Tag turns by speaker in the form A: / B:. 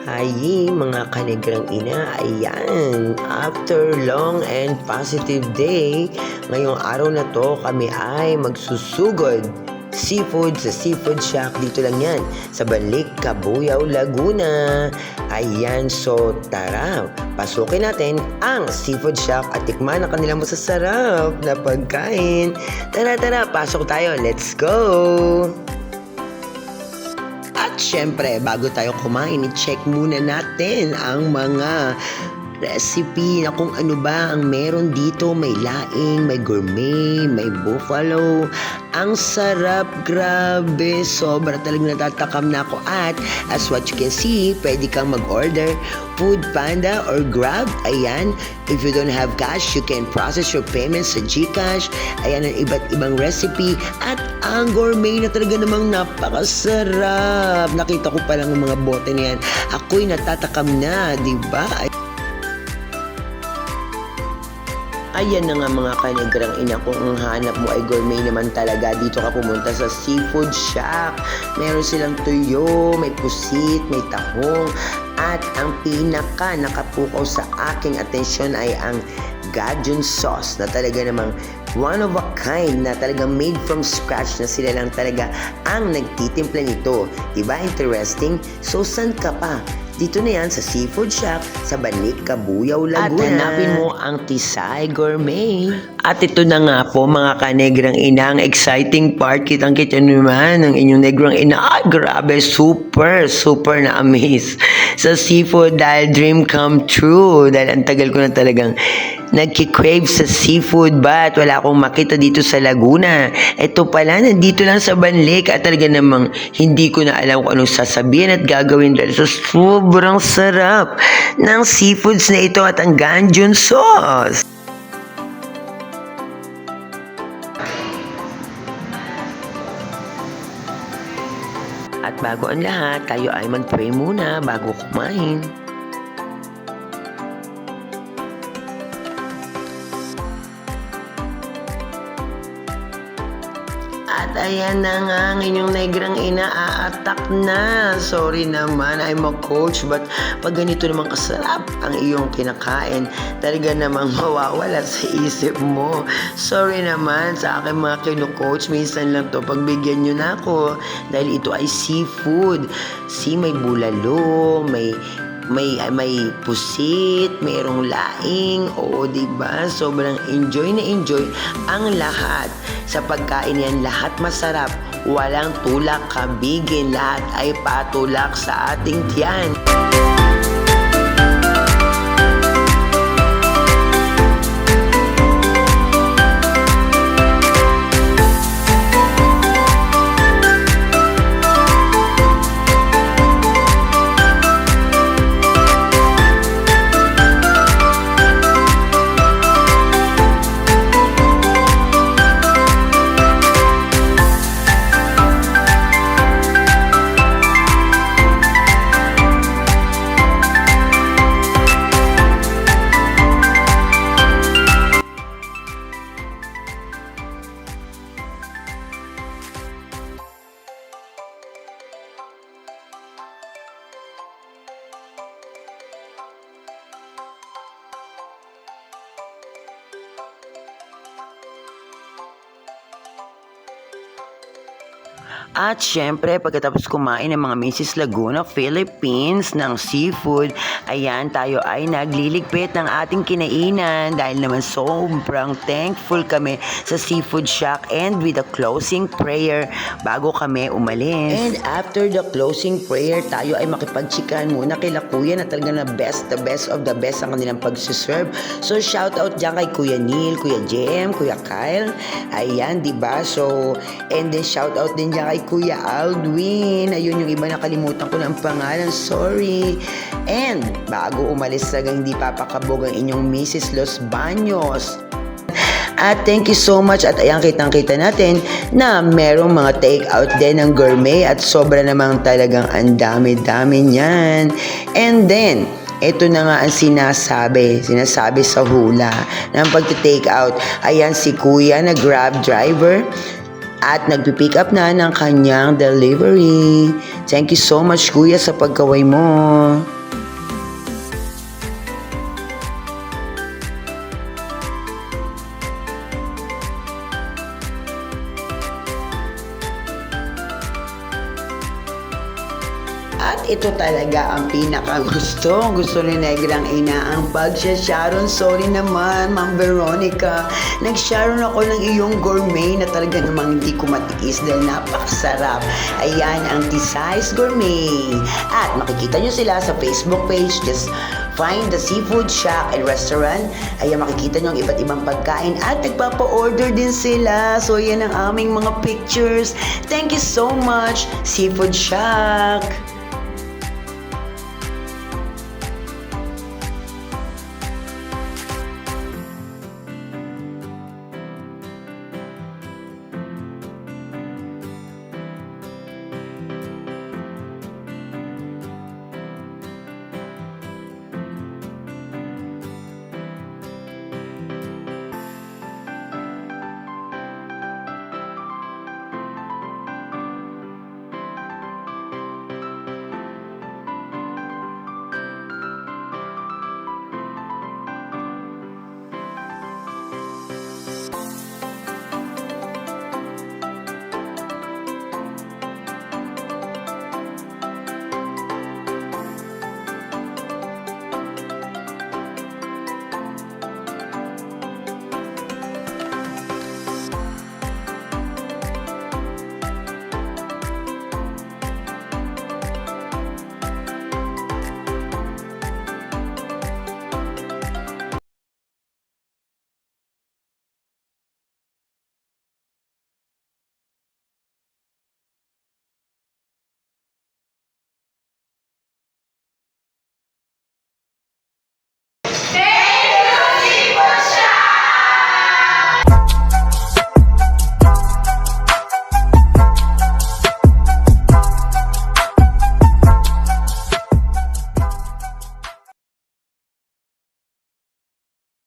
A: Hi mga kanegrang ina, ayan, after long and positive day, ngayong araw na to kami ay magsusugod seafood sa Seafood Shack. Dito lang yan, sa Banlic, Cabuyao, Laguna. Ayan, so tara, pasukin natin ang Seafood Shack at tikman ang kanilang masasarap na pagkain. Tara, pasok tayo, let's go! At syempre, bago tayo kumain, i-check muna natin ang mga recipe na kung ano ba ang meron dito. May laing, may gourmet, may buffalo. Ang sarap, grabe. Sobra talagang natatakam na ako. At as what you can see, pwede kang mag-order Food Panda or Grab. Ayan, if you don't have cash, you can process your payments sa GCash. Ayan ang iba't ibang recipe. At ang gourmet na talaga namang napakasarap. Nakita ko pa lang ang mga bote na yan. Ako'y natatakam na, di ba? Ayan na nga mga kanegrang ina, kung ang hanap mo ay gourmet naman talaga, dito ka pumunta sa Seafood Shack. Meron silang tuyo, may pusit, may tahong, at ang pinaka nakapukaw sa aking atensyon ay ang Gajun sauce na talaga namang one of a kind, na talagang made from scratch, na sila lang talaga ang nagtitimpla nito. Diba interesting? So saan ka pa? Dito na yan sa Seafood Shack sa Banlic, Cabuyao, Laguna. At hanapin mo ang Tisay Gourmet. At ito na nga po mga kanegrang ina, ang exciting part. Kitang-kita naman ng inyong negrang ina. Ay, grabe, super na amaze sa seafood, dahil dream come true. Dahil ang tagal ko na talagang nagki-crave sa seafood, but wala akong makita dito sa Laguna. Ito pala, nandito lang sa Banlic, at talaga namang hindi ko na alam kung anong sasabihin at gagawin dahil sa sobrang sarap ng seafoods na ito at ang Gajun sauce. At bago ang lahat, tayo ay mag-pray muna bago kumain. At ayan na nga, ang inyong negrang ina, aatak na. Sorry naman, I'm a coach, but pag ganito naman kasarap ang iyong kinakain, talaga namang mawawala sa isip mo. Sorry naman sa aking mga kinu-coach, minsan lang to, pagbigyan nyo na ako, dahil ito ay seafood. See, may bulalo, may pusit, mayroong laing. Oo, diba? Sobrang enjoy na enjoy ang lahat sa pagkain yan. Lahat masarap, walang tulak kabigin, lahat ay patulak sa ating tiyan. At syempre, pagkatapos kumain ng mga Mrs. Laguna, Philippines ng seafood, ayan, tayo ay nagliligpit ng ating kinainan dahil naman sobrang thankful kami sa Seafood Shack, and with the closing prayer bago kami umalis. And after the closing prayer, tayo ay makipagchikan muna kay Kuya na talaga na the best of the best ang kanilang pagsiserve. So shout out dyan kay Kuya Neil, Kuya Jem, Kuya Kyle, ayan, diba? So, and then shout out din dyan kay Kuya Aldwin. Ayun, yung iba nakalimutan ko ng pangalan, sorry. And bago umalis, talagang hindi papakabog ang inyong Mrs. Los Baños. At thank you so much, at ayan, kitang-kita natin na merong mga take-out din ng gourmet, at sobra namang talagang ang dami-dami niyan. And then, ito na nga ang sinasabi sa hula ng pag-take out. Ayan si Kuya na Grab driver at nagpipick up na ng kanyang delivery. Thank you so much, kuya, sa pagkaway mo. At ito talaga ang pinakagusto. Gusto ni Negrang Ina ang pag-Sharon. Sorry naman, Ma'am Veronica. Nag-Sharon ako ng iyong gourmet na talaga namang hindi ko matiis dahil napakasarap. Ayan ang Tisay's Gourmet. At makikita nyo sila sa Facebook page. Just find the Seafood Shack and Restaurant. Ayan, makikita nyo ang iba't ibang pagkain at nagpapa-order din sila. So, yan ang aming mga pictures. Thank you so much, Seafood Shack.